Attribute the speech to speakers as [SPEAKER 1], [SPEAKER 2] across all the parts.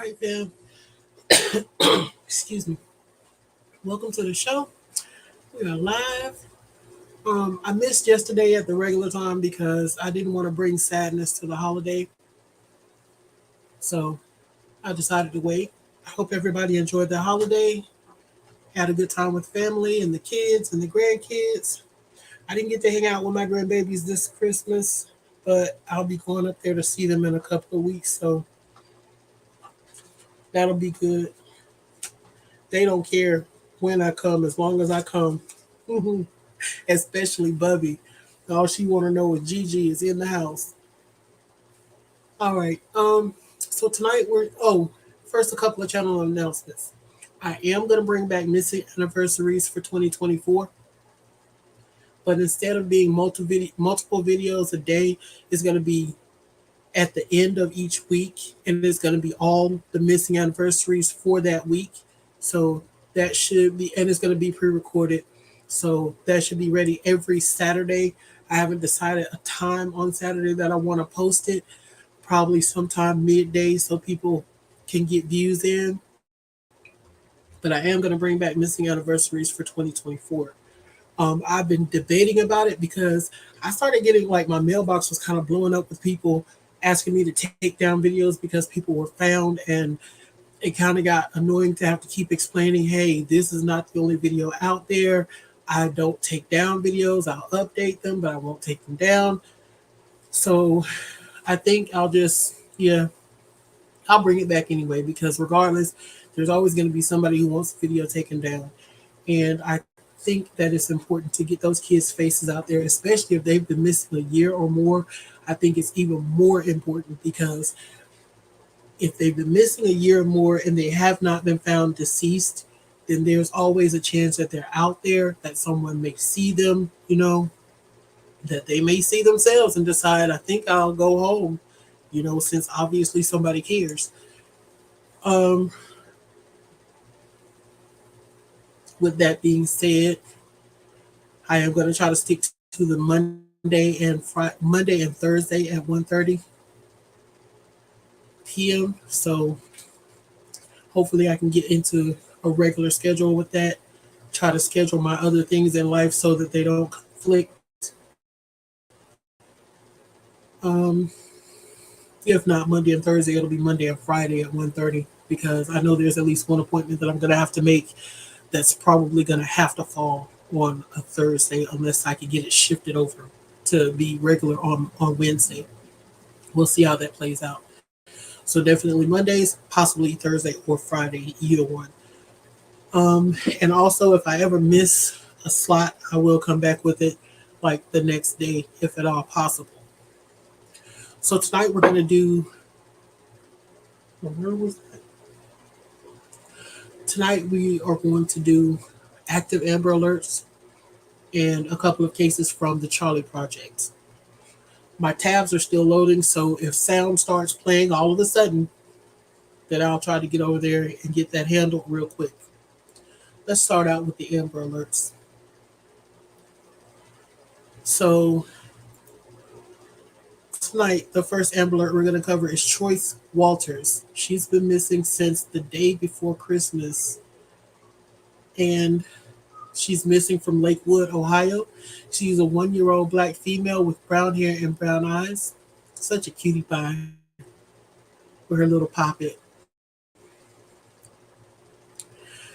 [SPEAKER 1] right, fam. Excuse me. Welcome to the show. We are live. I missed yesterday at the regular time because I didn't want to bring sadness to the holiday. So I decided to wait. I hope everybody enjoyed the holiday, had a good time with family and the kids and the grandkids. I didn't get to hang out with my grandbabies this Christmas, but I'll be going up there to see them in a couple of weeks. So that'll be good. They don't care when I come as long as I come. Especially Bubby. All she want to know is Gigi is in the house. All right. So tonight first a couple of channel announcements. I am gonna bring back missing anniversaries for 2024, but instead of being multiple videos a day, it's gonna be at the end of each week, and it's gonna be all the missing anniversaries for that week. So that should be, and it's gonna be pre-recorded. So that should be ready every Saturday. I haven't decided a time on Saturday that I want to post it. Probably sometime midday so people can get views in. But I am going to bring back missing anniversaries for 2024. I've been debating about it because I started getting like my mailbox was kind of blowing up with people asking me to take down videos because people were found, and it kind of got annoying to have to keep explaining, hey, this is not the only video out there. I don't take down videos. I'll update them, but I won't take them down. So I think I'll bring it back anyway because regardless, there's always going to be somebody who wants the video taken down. And I think that it's important to get those kids' faces out there, especially if they've been missing a year or more. I think it's even more important because if they've been missing a year or more and they have not been found deceased, then there's always a chance that they're out there, that someone may see them, that they may see themselves and decide, I think I'll go home, since obviously somebody cares. Um, with that being said, I am going to try to stick to the Monday and Thursday at 1:30 p.m. So hopefully I can get into a regular schedule with that. Try to schedule my other things in life so that they don't conflict. If not Monday and Thursday, it'll be Monday and Friday at 1:30 because I know there's at least one appointment that I'm going to have to make that's probably going to have to fall on a Thursday unless I can get it shifted over to be regular on Wednesday. We'll see how that plays out. So definitely Mondays, possibly Thursday or Friday, either one. And also, if I ever miss a slot, I will come back with it like the next day, if at all possible. So tonight we're going to do. Where was that? Tonight we are going to do active Amber Alerts and a couple of cases from the Charley Project. My tabs are still loading, so if sound starts playing all of a sudden, then I'll try to get over there and get that handled real quick. Let's start out with the Amber Alerts. So tonight, the first Amber Alert we're going to cover is Choice Walters. She's been missing since the day before Christmas, and she's missing from Lakewood, Ohio. She's a 1-year-old black female with brown hair and brown eyes. Such a cutie pie with her little poppet.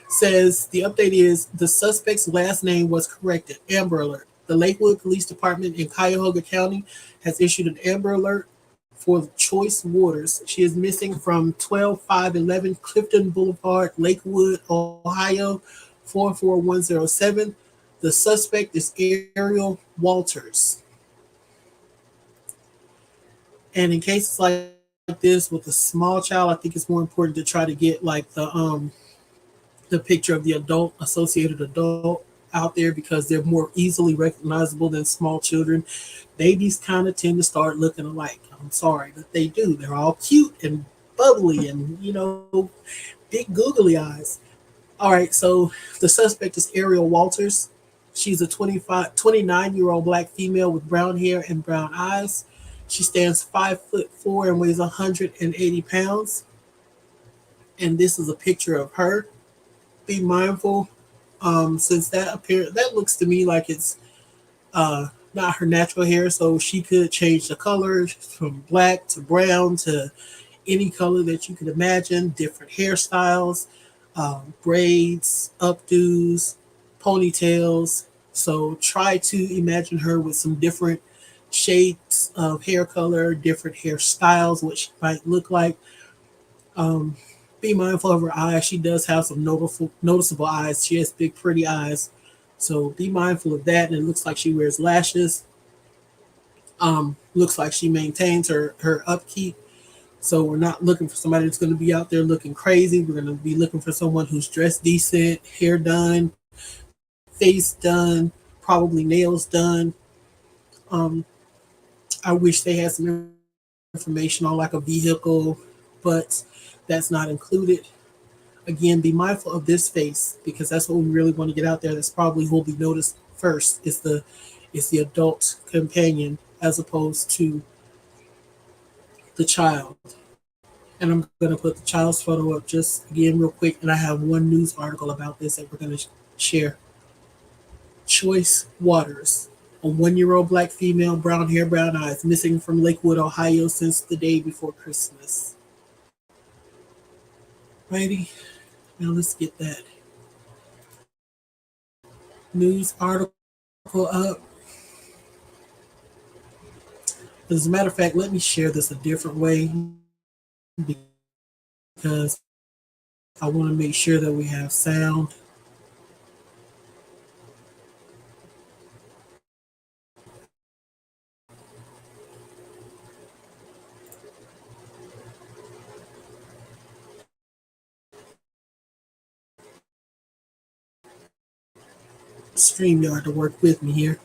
[SPEAKER 1] Says the update is the suspect's last name was corrected. Amber Alert. The Lakewood Police Department in Cuyahoga County has issued an Amber Alert for Choice Waters. She is missing from 12511 Clifton Boulevard, Lakewood, Ohio, 44107. The suspect is Ariel Walters. And in cases like this with a small child, I think it's more important to try to get like the picture of the associated adult out there because they're more easily recognizable than small children. Babies kind of tend to start looking alike. I'm sorry, but they do. They're all cute and bubbly and, big googly eyes. All right, so the suspect is Ariel Walters. She's a 29-year-old black female with brown hair and brown eyes. She stands 5'4" and weighs 180 pounds. and this is a picture of her. Be mindful, since that looks to me like it's not her natural hair, so she could change the color from black to brown to any color that you could imagine, different hairstyles, braids, updos, ponytails. So try to imagine her with some different shades of hair color, different hairstyles, what she might look like. Um, be mindful of her eyes. She does have some noticeable eyes. She has big, pretty eyes. So be mindful of that. And it looks like she wears lashes. Looks like she maintains her upkeep. So we're not looking for somebody that's going to be out there looking crazy. We're going to be looking for someone who's dressed decent, hair done, face done, probably nails done. Um, I wish they had some information on like a vehicle, but that's not included. Again, be mindful of this face because that's what we really want to get out there. That's probably who will be noticed first is the adult companion as opposed to the child. And I'm going to put the child's photo up just again real quick. And I have one news article about this that we're going to share. Choice Waters, a 1-year-old black female, brown hair, brown eyes, missing from Lakewood, Ohio since the day before Christmas. Righty, now let's get that news article up. As a matter of fact, let me share this a different way because I want to make sure that we have sound. StreamYard to work with me here.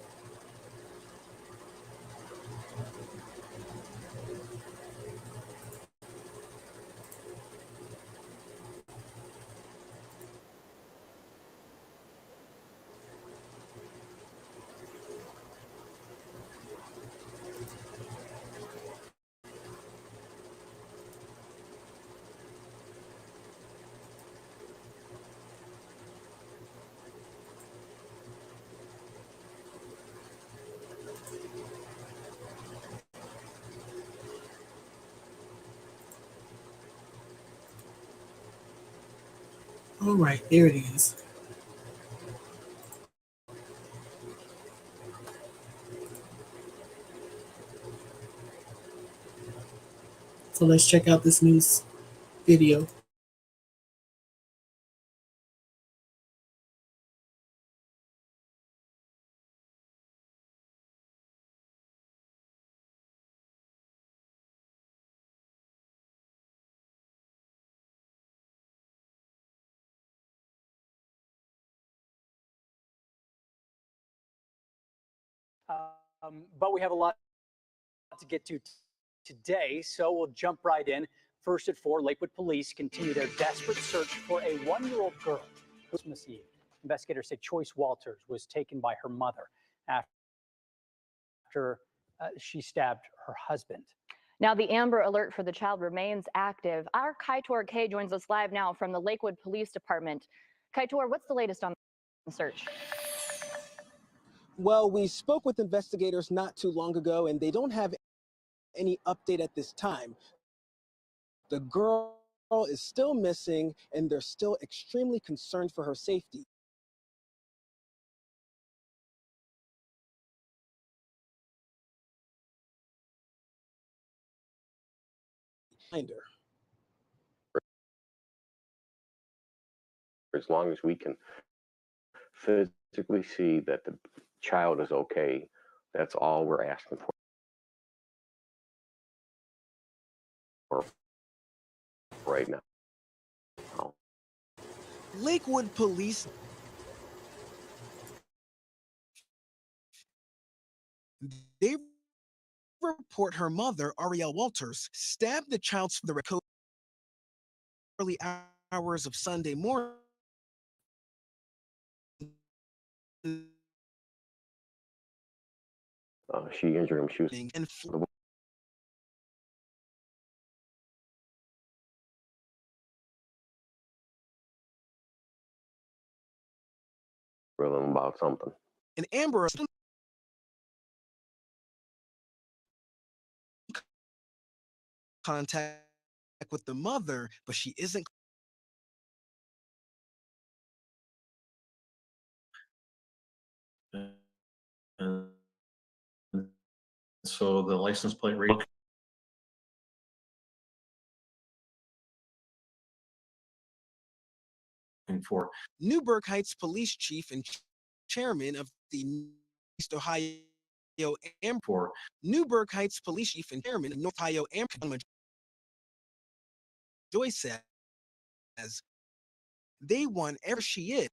[SPEAKER 1] All right, there it is. So let's check out this news video.
[SPEAKER 2] But we have a lot to get to today, so we'll jump right in. First at 4, Lakewood police continue their desperate search for a 1-year-old girl. Christmas Eve, investigators say Choice Walters was taken by her mother after she stabbed her husband.
[SPEAKER 3] Now, the Amber Alert for the child remains active. Our Kaitor K joins us live now from the Lakewood Police Department. Kaitor, what's the latest on the search?
[SPEAKER 4] Well, we spoke with investigators not too long ago, and they don't have any update at this time. The girl is still missing, and they're still extremely concerned for her safety.
[SPEAKER 5] As long as we can physically see that the child is okay, that's all we're asking for right now.
[SPEAKER 4] Lakewood police, they report her mother, Ariel Walters, stabbed the child's father at early hours of Sunday morning.
[SPEAKER 5] She injured him. She was
[SPEAKER 4] And
[SPEAKER 5] them about something.
[SPEAKER 4] And Amber contact with the mother, but she isn't.
[SPEAKER 6] And so the license plate read for
[SPEAKER 4] Newburgh Heights Police Chief and Chairman of the East Ohio Amber.
[SPEAKER 6] for
[SPEAKER 4] Newburgh Heights Police Chief and Chairman of North Ohio Amber Joy says they want wherever she is.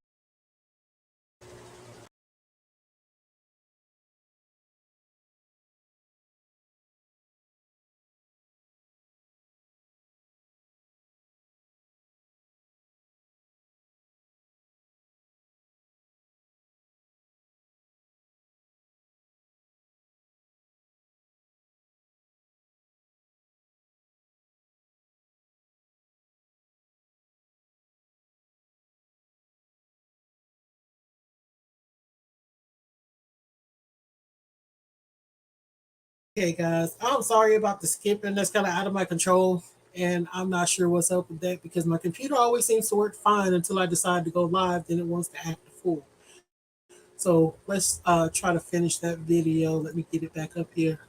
[SPEAKER 1] Okay, guys, I'm sorry about the skipping. That's kind of out of my control, and I'm not sure what's up with that because my computer always seems to work fine until I decide to go live. Then it wants to act a fool. So let's try to finish that video. Let me get it back up here.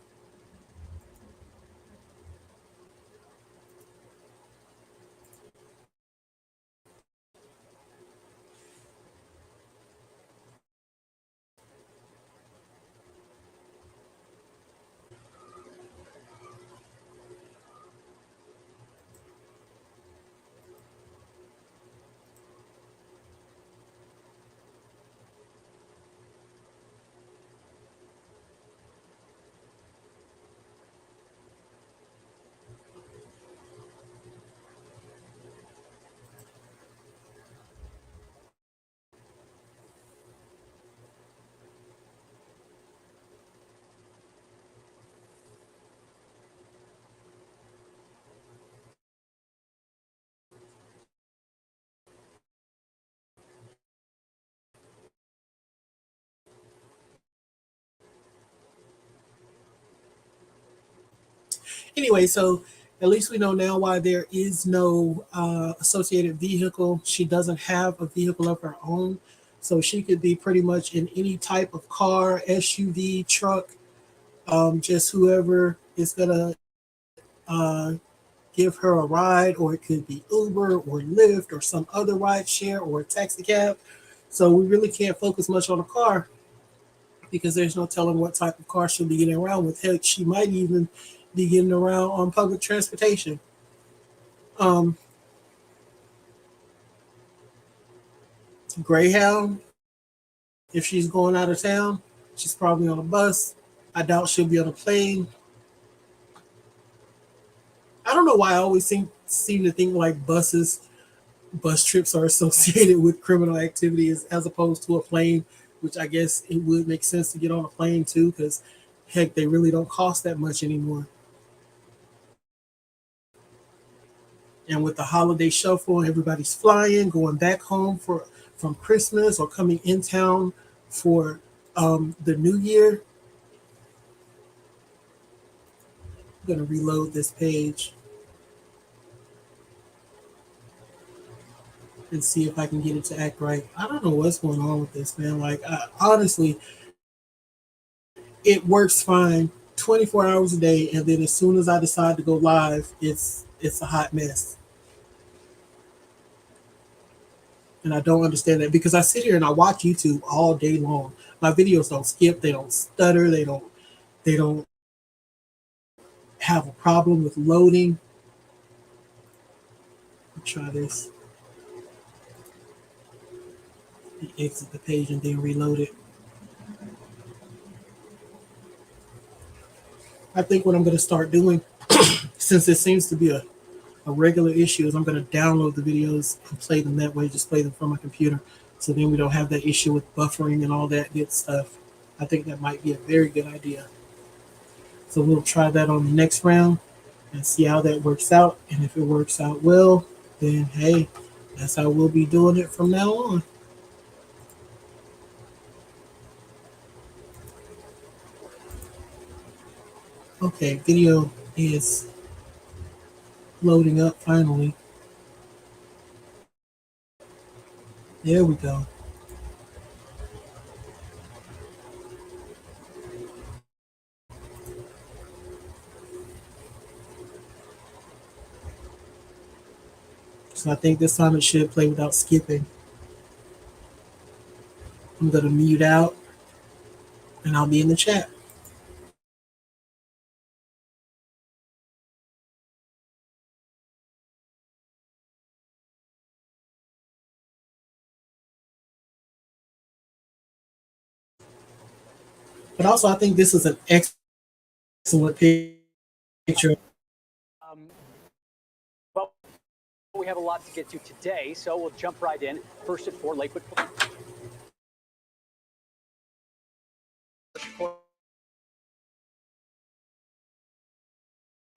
[SPEAKER 1] Anyway, so at least we know now why there is no associated vehicle. She doesn't have a vehicle of her own. So she could be pretty much in any type of car, SUV, truck, just whoever is going to give her a ride, or it could be Uber or Lyft or some other ride share or a taxi cab. So we really can't focus much on a car because there's no telling what type of car she'll be getting around with. Heck, she might even be getting around on public transportation. Um, Greyhound, if she's going out of town, she's probably on a bus. I doubt she'll be on a plane. I don't know why I always seem to think like bus trips are associated with criminal activity as opposed to a plane, which I guess it would make sense to get on a plane too, because heck, they really don't cost that much anymore. And with the holiday shuffle, everybody's flying, going back home from Christmas or coming in town for the New Year. I'm gonna reload this page and see if I can get it to act right. I don't know what's going on with this, man. Like, honestly, it works fine 24 hours a day, and then as soon as I decide to go live, it's a hot mess. And I don't understand that because I sit here and I watch YouTube all day long. My videos don't skip, they don't stutter, they don't have a problem with loading. Let's try this. Exit the page and then reload it. I think what I'm going to start doing, since it seems to be a regular issue, is I'm going to download the videos and play them that way, just play them from my computer. So then we don't have that issue with buffering and all that good stuff. I think that might be a very good idea. So we'll try that on the next round and see how that works out. And if it works out well, then hey, that's how we'll be doing it from now on. Okay, video is loading up finally. There we go. So I think this time it should play without skipping. I'm going to mute out and I'll be in the chat. But also, I think this is an excellent picture.
[SPEAKER 2] But we have a lot to get to today, so we'll jump right in. First at 4, Lakewood.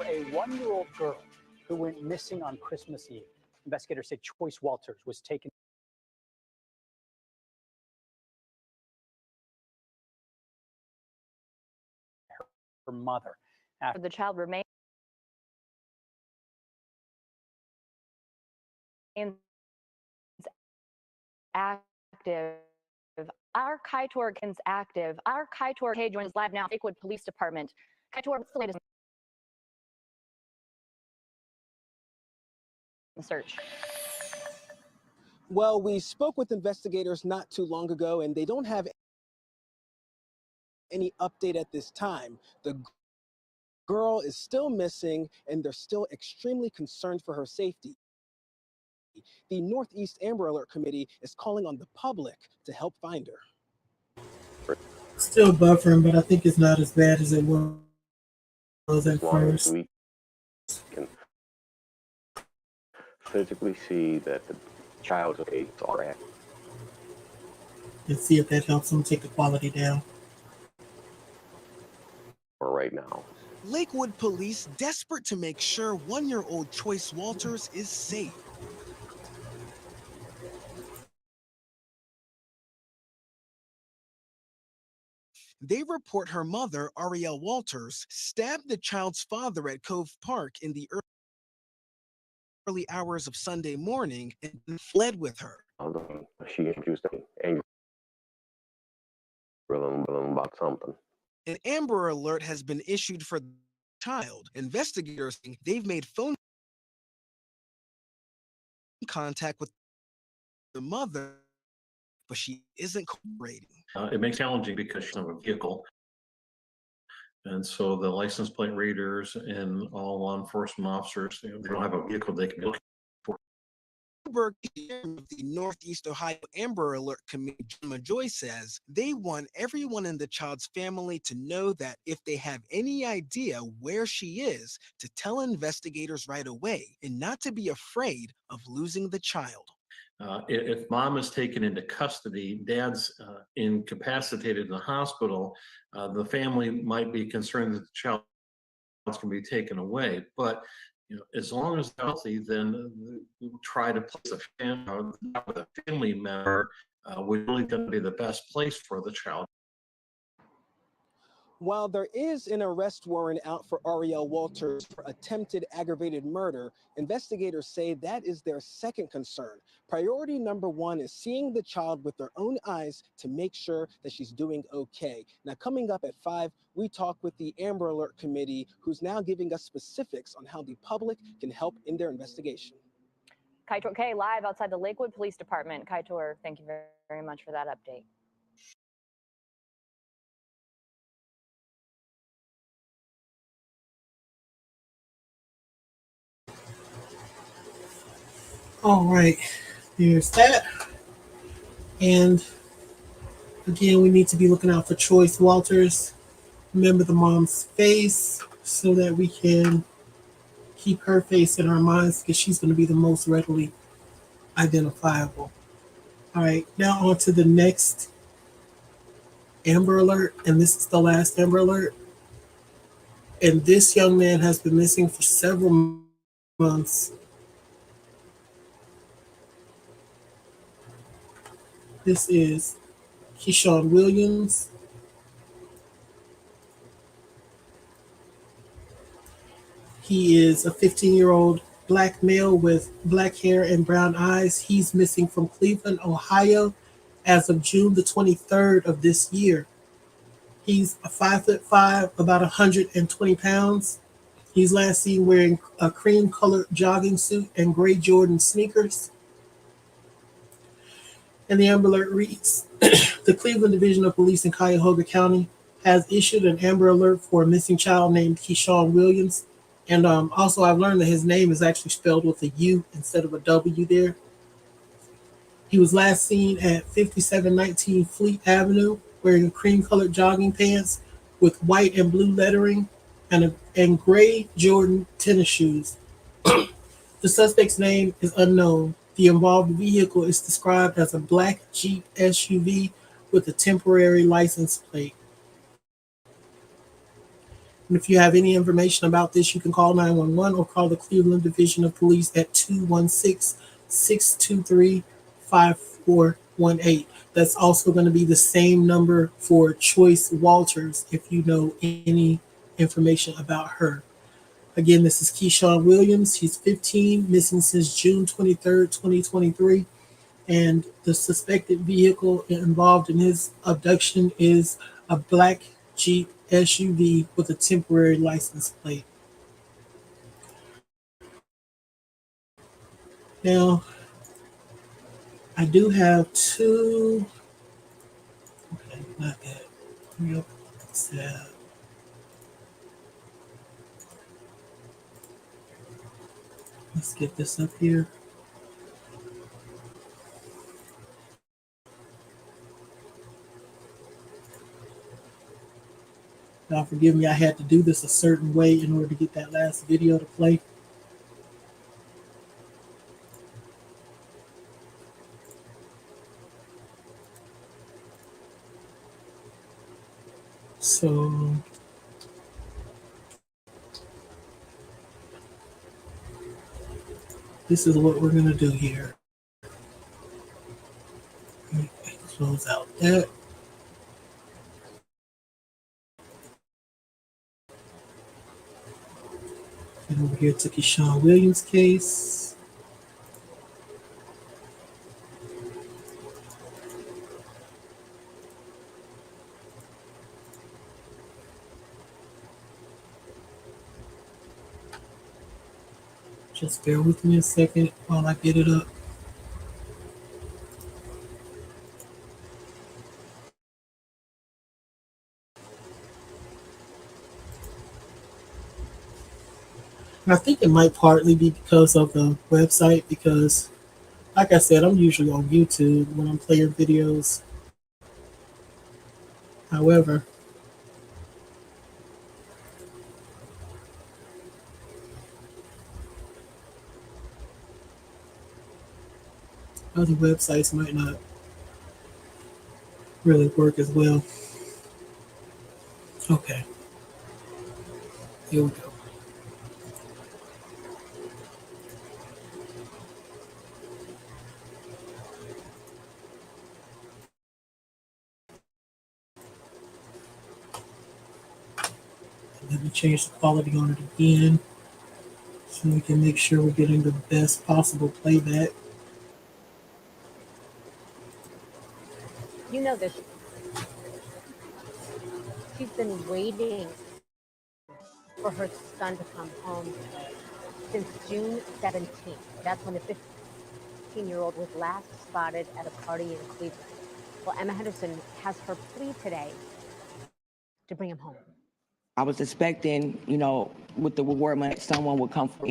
[SPEAKER 2] A 1-year-old girl who went missing on Christmas Eve. Investigators say Choice Walters was taken. Her mother. After
[SPEAKER 3] The child remains active. Our Kaitor is active. Our Kaitor K joins live now. Lakewood Police Department. Kaitor, what's the latest search?
[SPEAKER 4] Well, we spoke with investigators not too long ago, and they don't have any update at this time. The girl is still missing, and they're still extremely concerned for her safety. The Northeast Amber Alert Committee is calling on the public to help find her.
[SPEAKER 1] Still buffering, but I think it's not as bad as it was at
[SPEAKER 5] As long as
[SPEAKER 1] first.
[SPEAKER 5] we can physically see that the child's okay, it's all right.
[SPEAKER 1] Let's see if that helps them take the quality down.
[SPEAKER 5] For right now.
[SPEAKER 7] Lakewood police desperate to make sure 1-year-old Choice Walters is safe. They report her mother, Ariel Walters, stabbed the child's father at Cove Park in the early hours of Sunday morning and fled with her.
[SPEAKER 5] She introduced me angry about something.
[SPEAKER 7] An Amber Alert has been issued for the child. Investigators think they've made phone contact with the mother, but she isn't cooperating.
[SPEAKER 6] It makes it challenging because she's on a vehicle. And so the license plate readers and all law enforcement officers, they don't have a vehicle they can be looking for.
[SPEAKER 7] The Northeast Ohio Amber Alert Committee, Jim Majoy, says they want everyone in the child's family to know that if they have any idea where she is, to tell investigators right away and not to be afraid of losing the child.
[SPEAKER 6] If mom is taken into custody, dad's incapacitated in the hospital, the family might be concerned that the child can be taken away. But as long as they're healthy, then we try to place a family member, we're really going to be the best place for the child.
[SPEAKER 4] While there is an arrest warrant out for Ariel Walters for attempted aggravated murder, investigators say that is their second concern. Priority number one is seeing the child with their own eyes to make sure that she's doing okay. Now, coming up at 5, we talk with the Amber Alert Committee, who's now giving us specifics on how the public can help in their investigation.
[SPEAKER 3] Kaitor K live outside the Lakewood Police Department. Kaitor, thank you very much for that update.
[SPEAKER 1] All right, there's that. And again, we need to be looking out for Choice Walters. Remember the mom's face so that we can keep her face in our minds because she's going to be the most readily identifiable. All right, now on to the next Amber Alert, and this is the last Amber Alert. And this young man has been missing for several months. This is Keyshawn Williams. He is a 15-year-old black male with black hair and brown eyes. He's missing from Cleveland, Ohio, as of June the 23rd of this year. He's a 5'5", about 120 pounds. He's last seen wearing a cream-colored jogging suit and gray Jordan sneakers. And the Amber Alert reads, the Cleveland Division of Police in Cuyahoga County has issued an Amber Alert for a missing child named Keyshawn Williams. And also, I've learned that his name is actually spelled with a U instead of a W there. He was last seen at 5719 Fleet Avenue wearing cream-colored jogging pants with white and blue lettering and gray Jordan tennis shoes. The suspect's name is unknown. The involved vehicle is described as a black Jeep SUV with a temporary license plate. And if you have any information about this, you can call 911 or call the Cleveland Division of Police at 216-623-5418. That's also going to be the same number for Choice Walters if you know any information about her. Again, this is Keyshawn Williams. He's 15, missing since June 23rd, 2023. And the suspected vehicle involved in his abduction is a black Jeep SUV with a temporary license plate. Now, I do have two. Okay, not that. Yep. Let's get this up here. Now, forgive me, I had to do this a certain way in order to get that last video to play. So, this is what we're going to do here. Okay, close out that. And over here to Keyshawn Williams' case. Just bear with me a second while I get it up. And I think it might partly be because of the website, because, like I said, I'm usually on YouTube when I'm playing videos. However, other websites might not really work as well. Okay, here we go. Let me change the quality on it again so we can make sure we're getting the best possible playback.
[SPEAKER 8] You know this. She's been waiting for her son to come home since June 17th. That's when the 15-year-old was last spotted at a party in Cleveland. Well, Emma Henderson has her plea today to bring him home.
[SPEAKER 9] I was expecting, with the reward money, someone would come for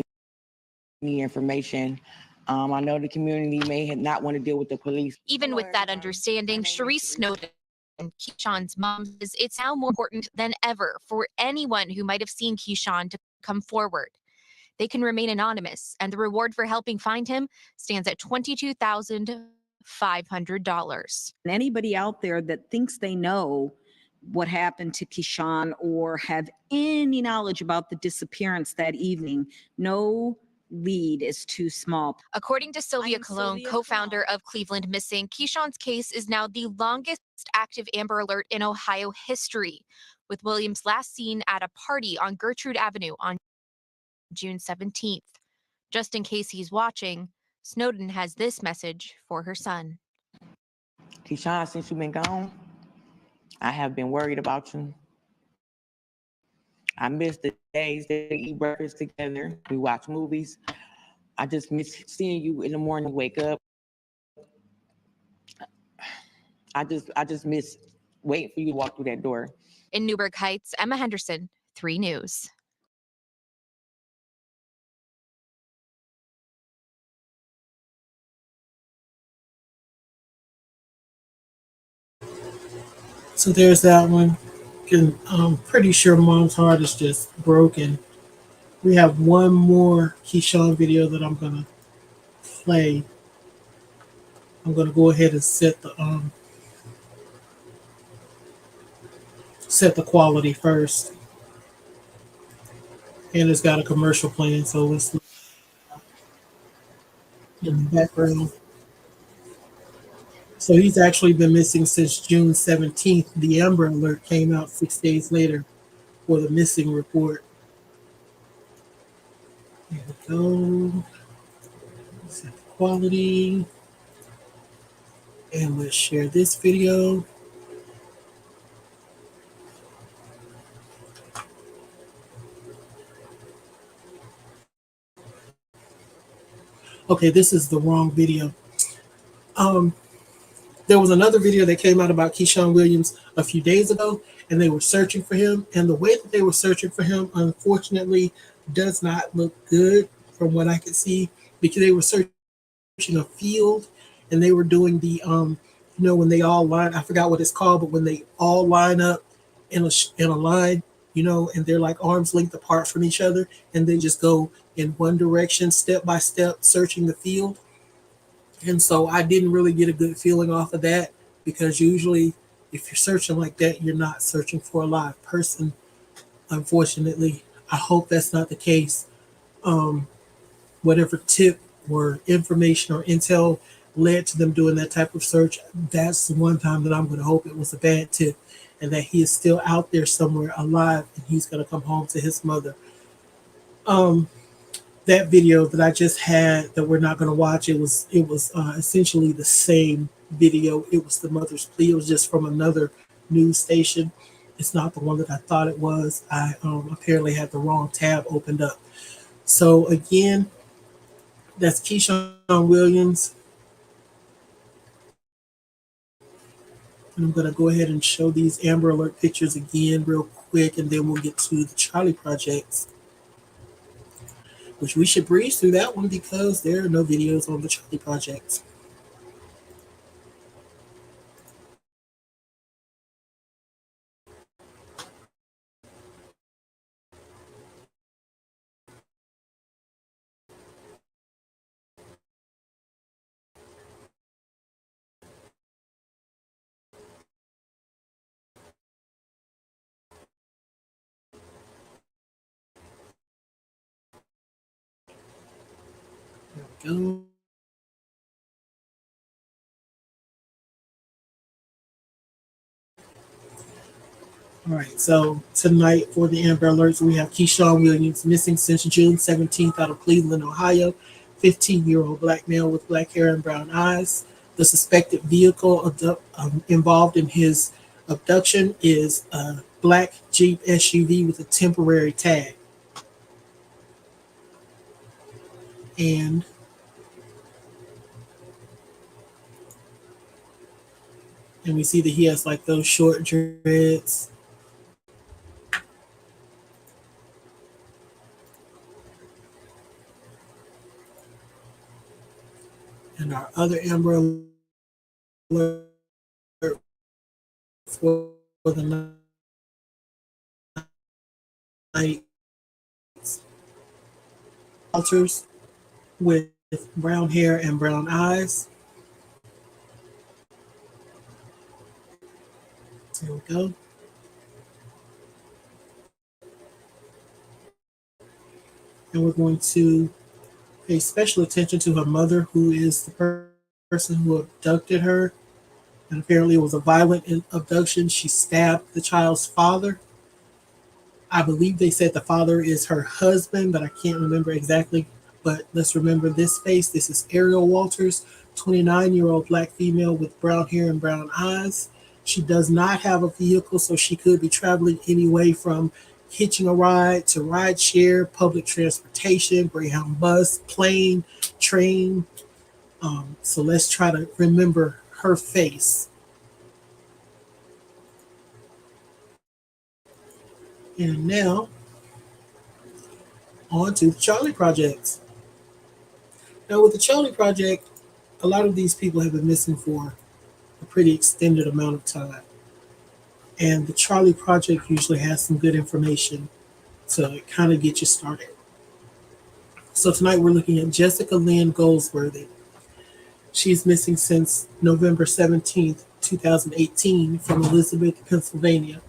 [SPEAKER 9] any information. I know the community may not want to deal with the police.
[SPEAKER 10] Even with that understanding, Sharice Snowden and Keyshawn's mom says it's now more important than ever for anyone who might have seen Keyshawn to come forward. They can remain anonymous, and the reward for helping find him stands at $22,500.
[SPEAKER 11] Anybody out there that thinks they know what happened to Keyshawn or have any knowledge about the disappearance that evening, no lead is too small.
[SPEAKER 10] According to Sylvia Colon, co-founder of Cleveland Missing, Keyshawn's case is now the longest active Amber Alert in Ohio history, with Williams last seen at a party on Gertrude Avenue on June 17th. Just in case he's watching, Snowden has this message for her son.
[SPEAKER 9] Keyshawn, since you've been gone, I have been worried about you. I miss the days that we eat breakfast together. We watch movies. I just miss seeing you in the morning, wake up. I just miss waiting for you to walk through that door.
[SPEAKER 10] In Newburgh Heights, Emma Henderson, 3 News.
[SPEAKER 1] So there's that one. I'm pretty sure mom's heart is just broken. We have one more Keyshawn video that I'm gonna play. I'm gonna go ahead and set the quality first. And it's got a commercial playing, so let's look in the background. So he's actually been missing since June 17th. The Amber Alert came out 6 days later for the missing report. There we go. Set the quality. And let's share this video. Okay, this is the wrong video. There was another video that came out about Keyshawn Williams a few days ago, and they were searching for him. And the way that they were searching for him, unfortunately, does not look good from what I could see, because they were searching a field, and they were doing the when they all line, I forgot what it's called, but when they all line up in a line, and they're like arm's length apart from each other, and they just go in one direction, step by step, searching the field. And so I didn't really get a good feeling off of that, because usually if you're searching like that, you're not searching for a live person. Unfortunately, I hope that's not the case. Whatever tip or information or intel led to them doing that type of search, that's the one time that I'm going to hope it was a bad tip, and that he is still out there somewhere alive, and he's going to come home to his mother. That video that I just had that we're not going to watch, it was essentially the same video. It was the mother's plea. It was just from another news station. It's not the one that I thought it was. I apparently had the wrong tab opened up. So again, that's Keyshawn Williams. And I'm going to go ahead and show these Amber Alert pictures again real quick, and then we'll get to the Charley projects, which we should breeze through that one because there are no videos on the Charley projects. There we go. All right, so tonight for the Amber Alerts, we have Keyshawn Williams, missing since June 17th out of Cleveland, Ohio. 15-year-old black male with black hair and brown eyes. The suspected vehicle involved in his abduction is a black Jeep SUV with a temporary tag. And we see that he has like those short dreads. And our other Amber Alert for the night alters with brown hair and brown eyes. There we go. And we're going to pay special attention to her mother, who is the person who abducted her. And apparently it was a violent abduction. She stabbed the child's father. I believe they said the father is her husband, but I can't remember exactly. But let's remember this face. This is Ariel Walters, 29-year-old black female with brown hair and brown eyes. She does not have a vehicle, so she could be traveling anyway from hitching a ride to ride share, public transportation, Greyhound bus, plane, train. So let's try to remember her face. And now, on to the Charley Project. Now, with the Charley Project, a lot of these people have been missing for a pretty extended amount of time. And the Charley Project usually has some good information to kind of get you started. So tonight we're looking at Jessica Lynn Goldsworthy. She's missing since November 17th, 2018 from Elizabeth, Pennsylvania.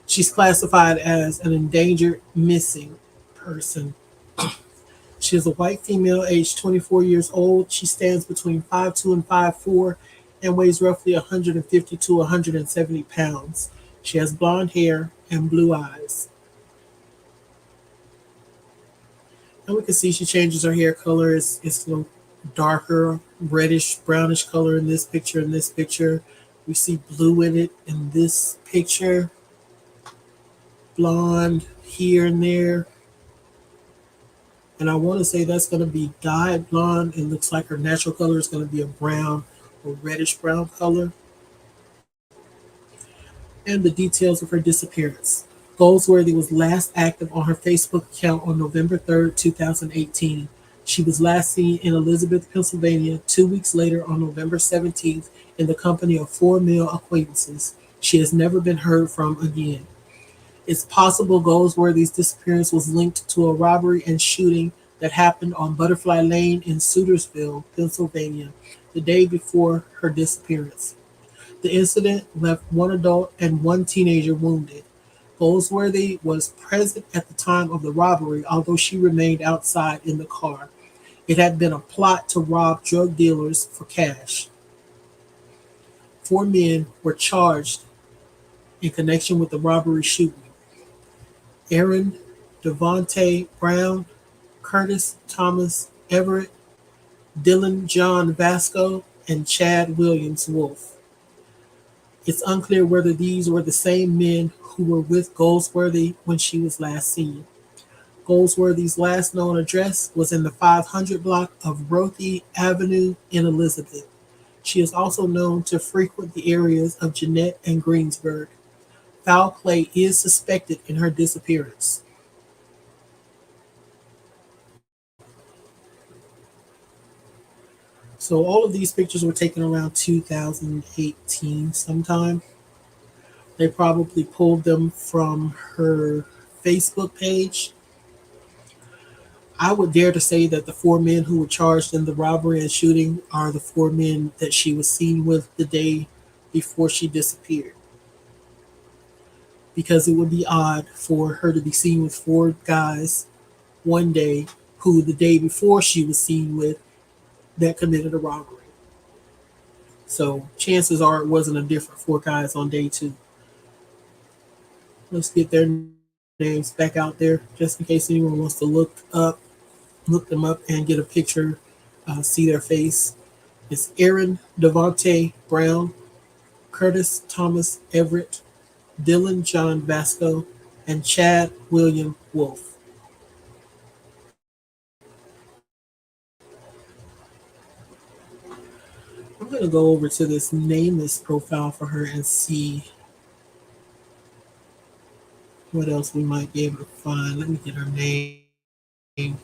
[SPEAKER 1] She's classified as an endangered missing person. She is a white female, aged 24 years old. She stands between 5'2" and 5'4", and weighs roughly 150 to 170 pounds. She has blonde hair and blue eyes. And we can see she changes her hair color. It's a little darker, reddish, brownish color in this picture. In this picture, we see blue in it in this picture. Blonde here and there. And I want to say that's going to be dyed blonde. It looks like her natural color is going to be a brown or reddish brown color. And the details of her disappearance. Goldsworthy was last active on her Facebook account on November 3rd, 2018. She was last seen in Elizabeth, Pennsylvania 2 weeks later on November 17th in the company of 4 male acquaintances. She has never been heard from again. It's possible Goldsworthy's disappearance was linked to a robbery and shooting that happened on Butterfly Lane in Sutersville, Pennsylvania, the day before her disappearance. The incident left 1 adult and 1 teenager wounded. Goldsworthy was present at the time of the robbery, although she remained outside in the car. It had been a plot to rob drug dealers for cash. 4 men were charged in connection with the robbery shooting. Aaron Devontae Brown, Curtis Thomas Everett, Dylan John Vasco, and Chad Williams Wolf. It's unclear whether these were the same men who were with Goldsworthy when she was last seen. Goldsworthy's last known address was in the 500 block of Rothy Avenue in Elizabeth. She is also known to frequent the areas of Jeanette and Greensburg. Foul play is suspected in her disappearance. So all of these pictures were taken around 2018 sometime. They probably pulled them from her Facebook page. I would dare to say that the 4 men who were charged in the robbery and shooting are the 4 men that she was seen with the day before she disappeared. Because it would be odd for her to be seen with 4 guys one day who the day before she was seen with that committed a robbery. So chances are it wasn't a different 4 guys on day 2. Let's get their names back out there just in case anyone wants to look them up and get a picture, see their face. It's Aaron Devontae Brown, Curtis Thomas Everett, Dylan John Vasco, and Chad William Wolf. I'm going to go over to this nameless profile for her and see what else we might be able to find. Let me get her name.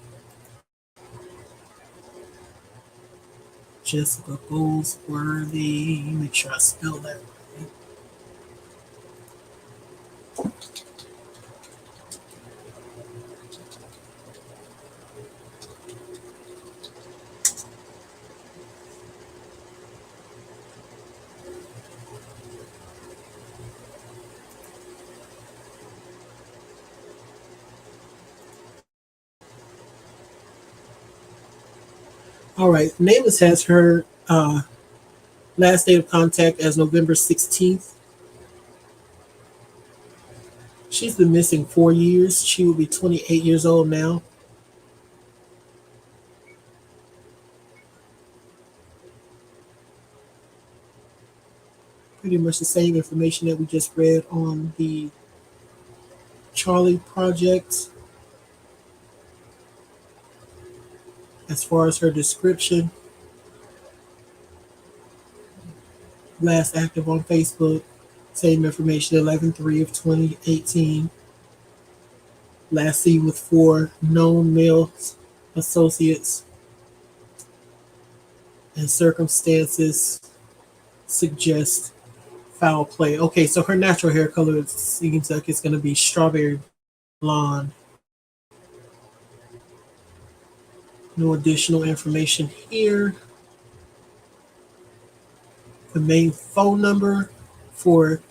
[SPEAKER 1] Jessica Goldsworthy. Make sure I spell that right. All right, Nameless has her last date of contact as November 16th. She's been missing 4 years. She will be 28 years old now. Pretty much the same information that we just read on the Charley project. As far as her description, last active on Facebook, same information, 11/3 of 2018. Last seen with 4 known male associates, and circumstances suggest foul play. Okay, so her natural hair color seems like it's going to be strawberry blonde. No additional information here. The main phone number for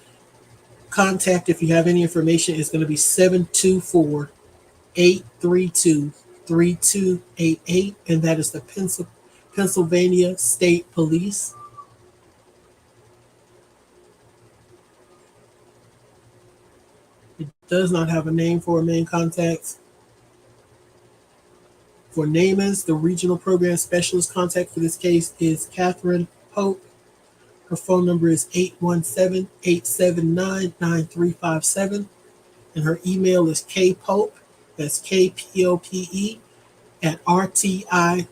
[SPEAKER 1] contact, if you have any information, is going to be 724-832-3288, and that is the Pennsylvania State Police. It does not have a name for a main contact. For Naaman's, the regional program specialist contact for this case is Catherine Pope. Her phone number is 817-879-9357. And her email is kpope, that's KPOPE, at rti.org.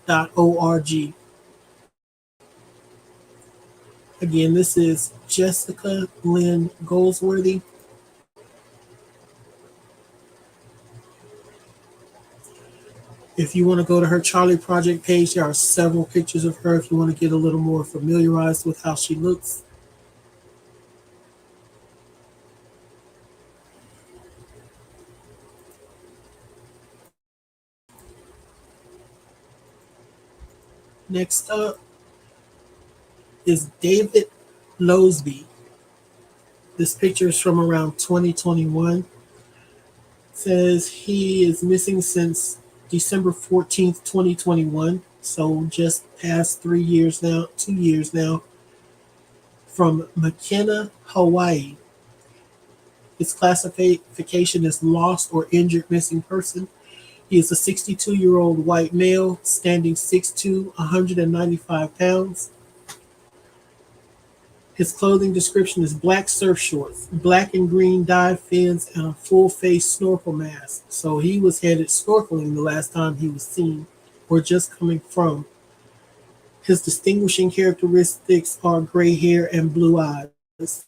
[SPEAKER 1] Again, this is Jessica Lynn Goldsworthy. If you want to go to her Charley Project page, there are several pictures of her if you want to get a little more familiarized with how she looks. Next up is David Losby. This picture is from around 2021. It says he is missing since December 14th, 2021. So just past 3 years now, 2 years now, from McKenna, Hawaii. His classification is lost or injured missing person. He is a 62-year-old white male, standing 6'2", 195 pounds. His clothing description is black surf shorts, black and green dyed fins, and a full-face snorkel mask. So he was headed snorkeling the last time he was seen, or just coming from. His distinguishing characteristics are gray hair and blue eyes. It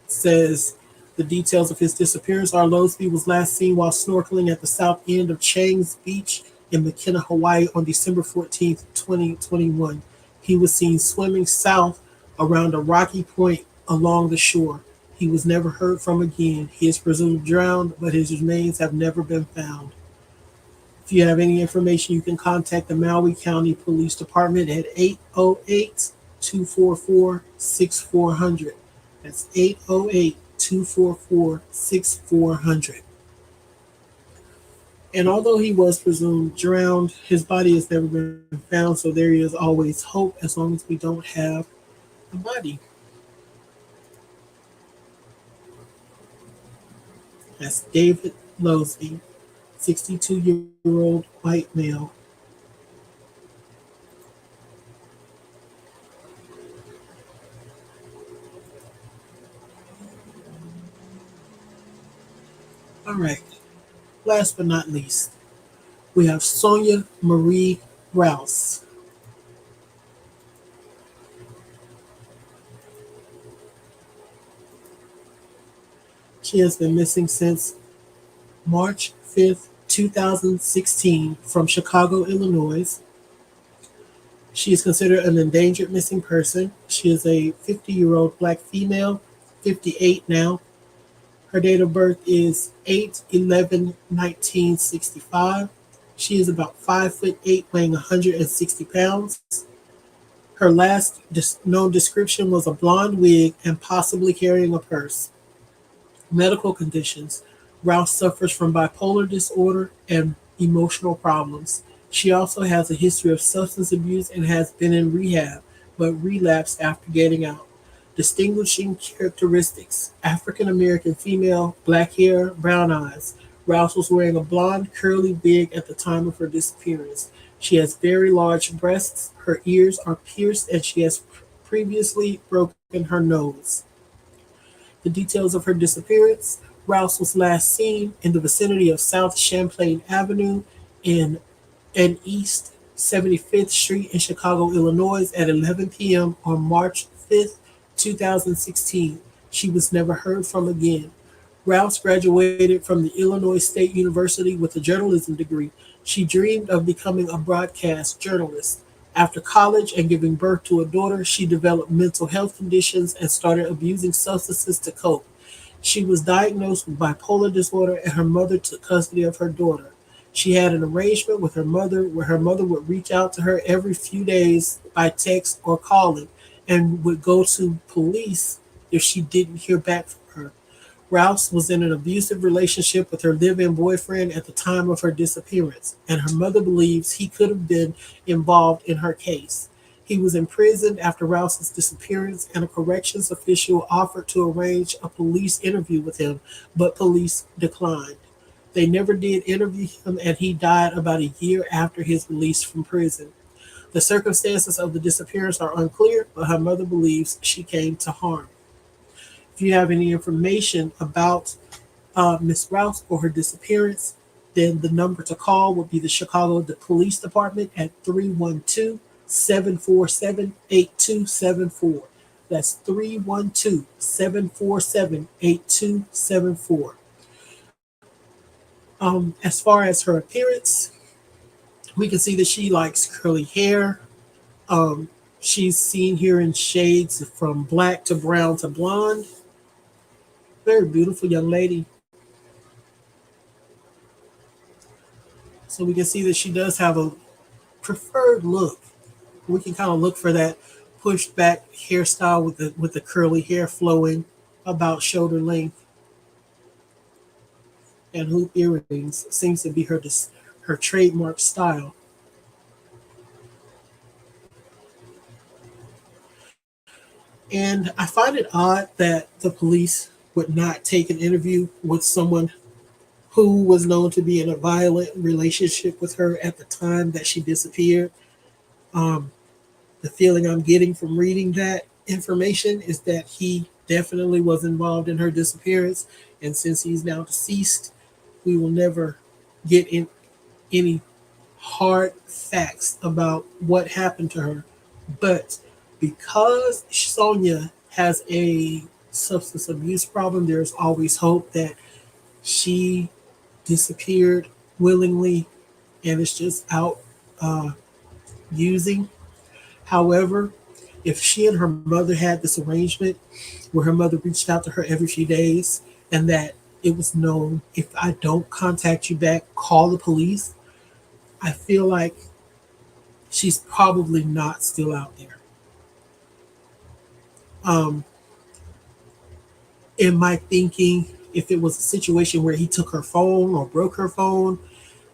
[SPEAKER 1] says the details of his disappearance are Losby was last seen while snorkeling at the south end of Chang's Beach in McKenna, Hawaii on December 14th, 2021. He was seen swimming south around a rocky point along the shore. He was never heard from again. He is presumed drowned, but his remains have never been found. If you have any information, you can contact the Maui County Police Department at 808-244-6400. That's 808-244-6400. And although he was presumed drowned, his body has never been found, so there is always hope as long as we don't have the body. That's David Losby, 62-year-old white male. All right. Last but not least, we have Sonia Marie Rouse. She has been missing since March 5th, 2016 from Chicago, Illinois. She is considered an endangered missing person. She is a 50-year-old black female, 58 now. Her date of birth is 8/11/1965. She is about 5'8", weighing 160 pounds. Her last known description was a blonde wig and possibly carrying a purse. Medical conditions. Rouse suffers from bipolar disorder and emotional problems. She also has a history of substance abuse and has been in rehab, but relapsed after getting out. Distinguishing characteristics: African American female, black hair, brown eyes. Rouse was wearing a blonde, curly wig at the time of her disappearance. She has very large breasts, her ears are pierced, and she has previously broken her nose. The details of her disappearance: Rouse was last seen in the vicinity of South Champlain Avenue in and East 75th Street in Chicago, Illinois at 11 p.m. on March 5th, 2016. She was never heard from again. Rouse graduated from the Illinois State University with a journalism degree. She dreamed of becoming a broadcast journalist. After college and giving birth to a daughter, she developed mental health conditions and started abusing substances to cope. She was diagnosed with bipolar disorder, and her mother took custody of her daughter. She had an arrangement with her mother where her mother would reach out to her every few days by text or calling and would go to police if she didn't hear back from her. Rouse was in an abusive relationship with her live-in boyfriend at the time of her disappearance, and her mother believes he could have been involved in her case. He was imprisoned after Rouse's disappearance, and a corrections official offered to arrange a police interview with him, but police declined. They never did interview him, and he died about a year after his release from prison. The circumstances of the disappearance are unclear, but her mother believes she came to harm. If you have any information about Miss Rouse or her disappearance, then the number to call would be the Chicago Police Department at 312-747-8274. That's 312-747-8274. As far as her appearance, we can see that she likes curly hair. She's seen here in shades from black to brown to blonde. Very beautiful young lady. So we can see that she does have a preferred look. We can kind of look for that pushed back hairstyle with the curly hair flowing about shoulder length, and hoop earrings seems to be her trademark style. And I find it odd that the police would not take an interview with someone who was known to be in a violent relationship with her at the time that she disappeared. Um, the feeling I'm getting from reading that information is that he definitely was involved in her disappearance. And since he's now deceased, we will never get in any hard facts about what happened to her. But because Sonia has a substance abuse problem, there's always hope that she disappeared willingly and is just out using. However, if she and her mother had this arrangement where her mother reached out to her every few days and that it was known, if I don't contact you back, call the police, I feel like she's probably not still out there. In my thinking, if it was a situation where he took her phone or broke her phone,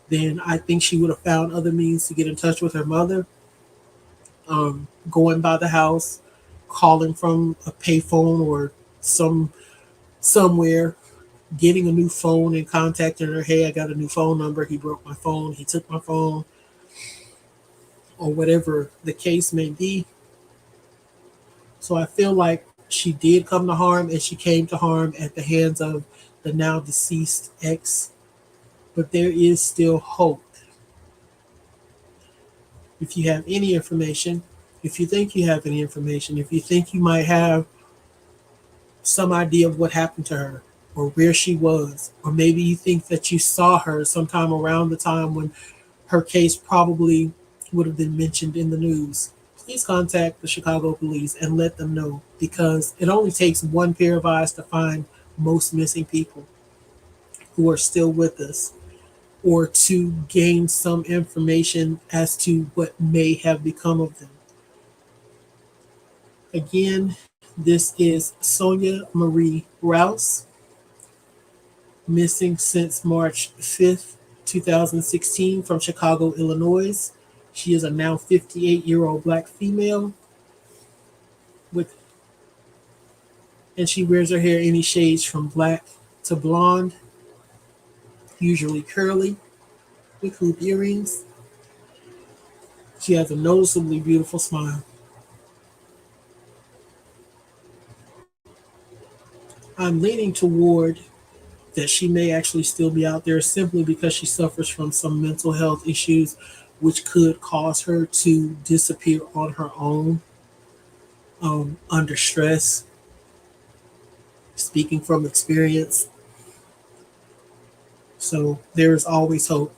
[SPEAKER 1] then I think she would have found other means to get in touch with her mother. Going by the house, calling from a payphone or somewhere, getting a new phone and contacting her. Hey, I got a new phone number. He broke my phone. He took my phone, or whatever the case may be. So I feel like she did come to harm, and she came to harm at the hands of the now deceased ex. But there is still hope. If you have any information, if you think you have any information, if you think you might have some idea of what happened to her or where she was, or maybe you think that you saw her sometime around the time when her case probably would have been mentioned in the news, please contact the Chicago police and let them know, because it only takes one pair of eyes to find most missing people who are still with us, or to gain some information as to what may have become of them. Again, this is Sonia Marie Rouse, missing since March 5th, 2016, from Chicago, Illinois. She is a now 58-year-old Black female with And she wears her hair any shades from black to blonde, usually curly, with hoop earrings. She has a noticeably beautiful smile. I'm leaning toward that she may actually still be out there simply because she suffers from some mental health issues which could cause her to disappear on her own under stress, speaking from experience. So there is always hope.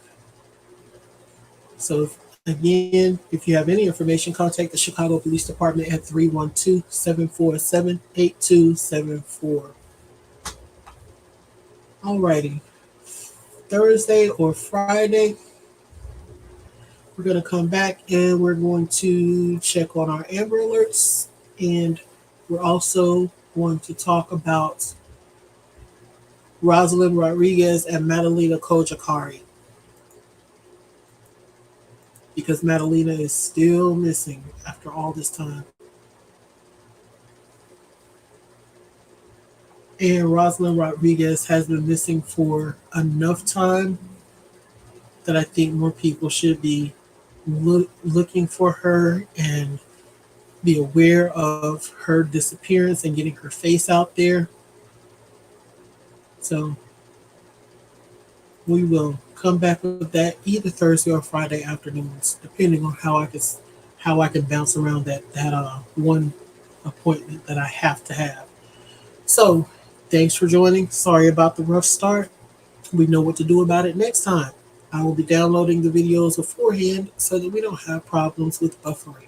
[SPEAKER 1] So, again, if you have any information, contact the Chicago Police Department at 312-747-8274. Alrighty. Thursday or Friday, we're going to come back and we're going to check on our Amber Alerts. And we're also going to talk about Rosalind Rodriguez and Madalena Kojakari, because Madalena is still missing after all this time. And Rosalind Rodriguez has been missing for enough time that I think more people should be looking for her and be aware of her disappearance and getting her face out there. So we will come back with that either Thursday or Friday afternoons, depending on how I can bounce around that one appointment that I have to have. So thanks for joining. Sorry about the rough start. We know what to do about it next time. I will be downloading the videos beforehand so that we don't have problems with buffering.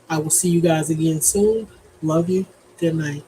[SPEAKER 1] I will see you guys again soon. Love you. Good night.